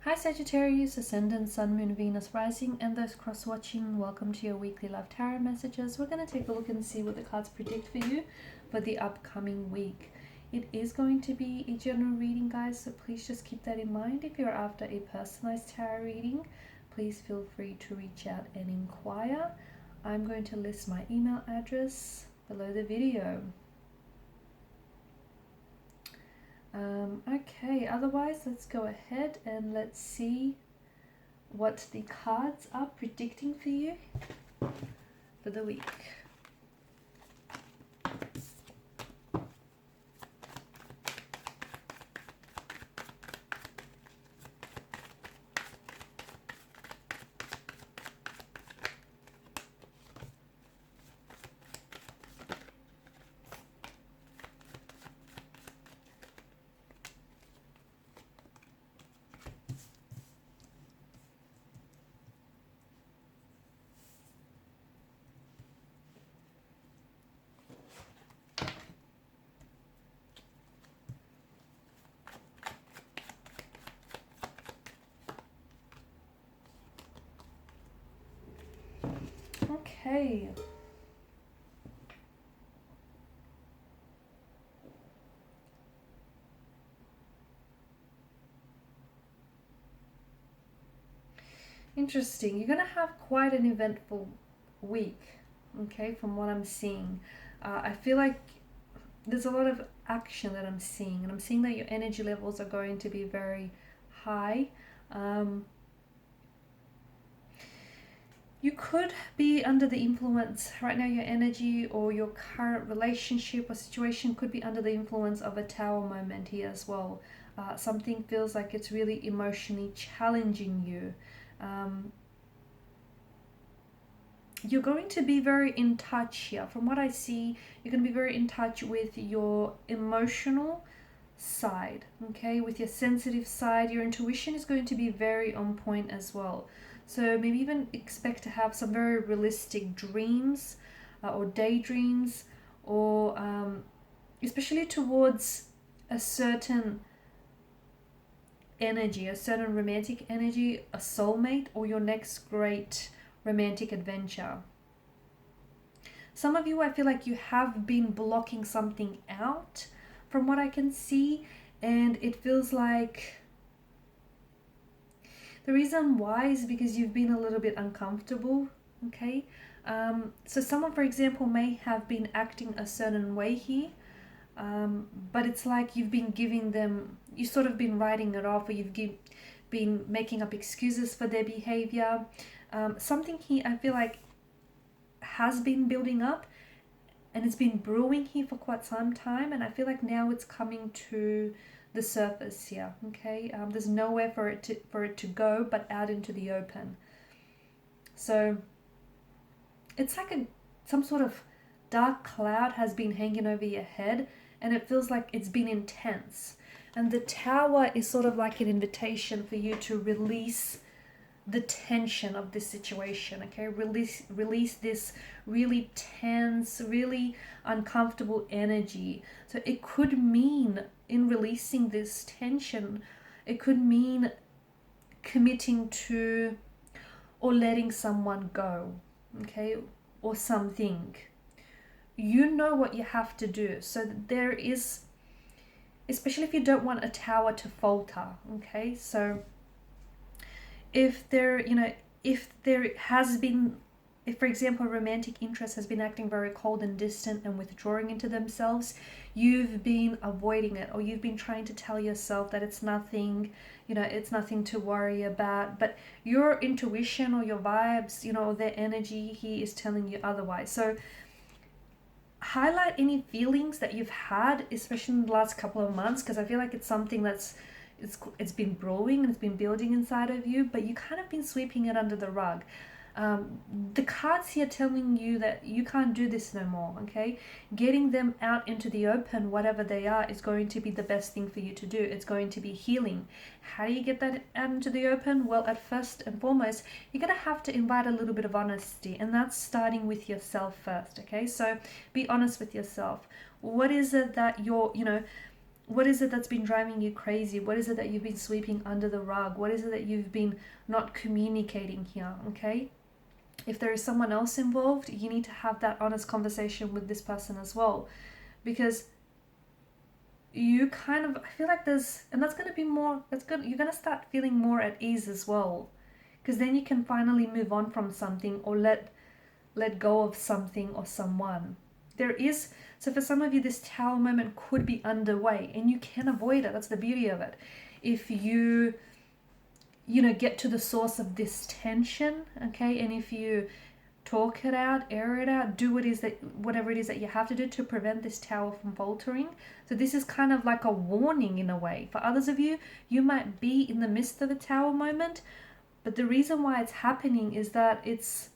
Hi Sagittarius, Ascendant, Sun, Moon, Venus, Rising, and those cross-watching. Welcome to your weekly love tarot messages. We're going to take a look and see what the cards predict for you for the upcoming week. It is going to be a general reading, guys, so please just keep that in mind. If you're after a personalized tarot reading, please feel free to reach out and inquire. I'm going to list my email address below the video. Okay, otherwise let's go ahead and let's see what the cards are predicting for you for the week. Okay. Interesting. You're going to have quite an eventful week, okay, from what I'm seeing. I feel like there's a lot of action that I'm seeing, and I'm seeing that your energy levels are going to be very high. You could be under the influence right now. Your energy or your current relationship or situation could be under the influence of a tower moment here as well. Something feels like it's really emotionally challenging you. You're going to be very in touch here. From what I see, you're going to be very in touch with your emotional side, okay? With your sensitive side, your intuition is going to be very on point as well. So maybe even expect to have some very realistic dreams or daydreams, or especially towards a certain energy, a certain romantic energy, a soulmate, or your next great romantic adventure. Some of you, I feel like you have been blocking something out from what I can see, and it feels like the reason why is because you've been a little bit uncomfortable, okay? So someone, for example, may have been acting a certain way here, but it's like you've been giving them, you've sort of been writing it off, or you've been making up excuses for their behavior. Something here I feel like has been building up, and it's been brewing here for quite some time, and I feel like now it's coming to the surface here, okay? There's nowhere for it to go but out into the open. So it's like some sort of dark cloud has been hanging over your head, and it feels like it's been intense. And the tower is sort of like an invitation for you to release the tension of this situation, okay? Release this really tense, really uncomfortable energy. So it could mean, in releasing this tension, it could mean committing to or letting someone go, okay? Or something. You know what you have to do. So there is, especially if you don't want a tower to falter, okay? So if there has been, if for example romantic interest has been acting very cold and distant and withdrawing into themselves, you've been avoiding it, or you've been trying to tell yourself that it's nothing, it's nothing to worry about, but your intuition or your vibes, or their energy here is telling you otherwise. So highlight any feelings that you've had, especially in the last couple of months, because I feel like it's something that's it's been brewing and it's been building inside of you, but you kind of been sweeping it under the rug. The cards here telling you that you can't do this no more, okay? Getting them out into the open, whatever they are, is going to be the best thing for you to do. It's going to be healing. How do you get that out into the open? Well, at first and foremost, you're going to have to invite a little bit of honesty, and that's starting with yourself first, okay? So be honest with yourself. What is it that you're, What is it that's been driving you crazy? What is it that you've been sweeping under the rug? What is it that you've been not communicating here? Okay. If there is someone else involved, you need to have that honest conversation with this person as well, because you kind of, I feel like there's, and that's going to be more, that's good, you're going to start feeling more at ease as well, because then you can finally move on from something, or let go of something or someone. There is, so for some of you, this Tower moment could be underway, and you can avoid it. That's the beauty of it. If you get to the source of this tension, okay, and if you talk it out, air it out, do whatever it is that you have to do to prevent this Tower from faltering. So this is kind of like a warning in a way. For others of you, you might be in the midst of a Tower moment, but the reason why it's happening is that it's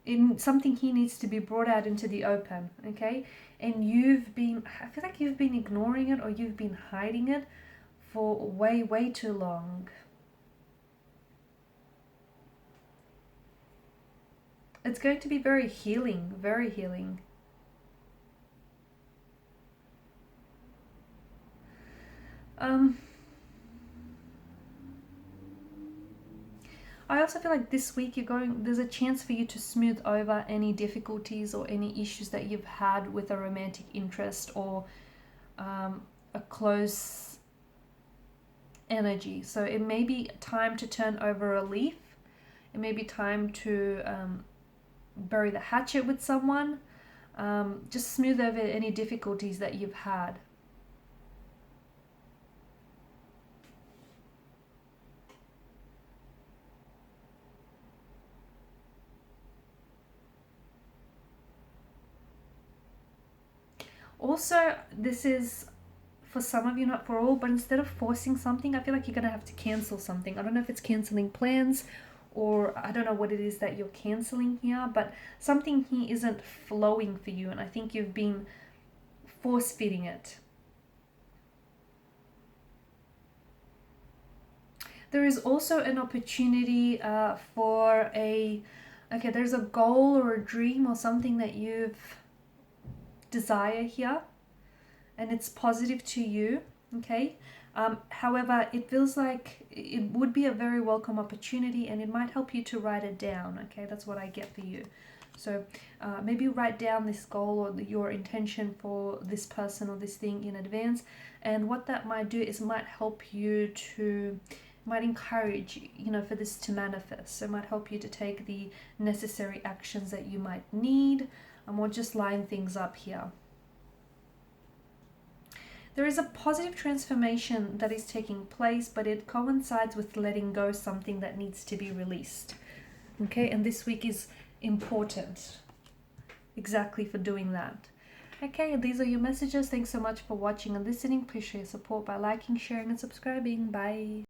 in something here needs to be brought out into the open, okay? And I feel like you've been ignoring it, or you've been hiding it for way, way too long. It's going to be very healing, very healing. I also feel like this week there's a chance for you to smooth over any difficulties or any issues that you've had with a romantic interest, or a close energy. So it may be time to turn over a leaf. It may be time to bury the hatchet with someone. Just smooth over any difficulties that you've had. Also, this is for some of you, not for all, but instead of forcing something, I feel like you're going to have to cancel something. I don't know if it's canceling plans, or I don't know what it is that you're canceling here, but something here isn't flowing for you, and I think you've been force feeding it. There is also an opportunity for there's a goal or a dream or something that you've desire here, and it's positive to you, okay? However, it feels like it would be a very welcome opportunity, and it might help you to write it down, okay? That's what I get for you. So maybe write down this goal or your intention for this person or this thing in advance, and what that might do is might help you to, might encourage for this to manifest. So it might help you to take the necessary actions that you might need, or just line things up here. There is a positive transformation that is taking place, but it coincides with letting go something that needs to be released. Okay, and this week is important exactly for doing that. Okay, these are your messages. Thanks so much for watching and listening. Please show your support by liking, sharing, and subscribing. Bye.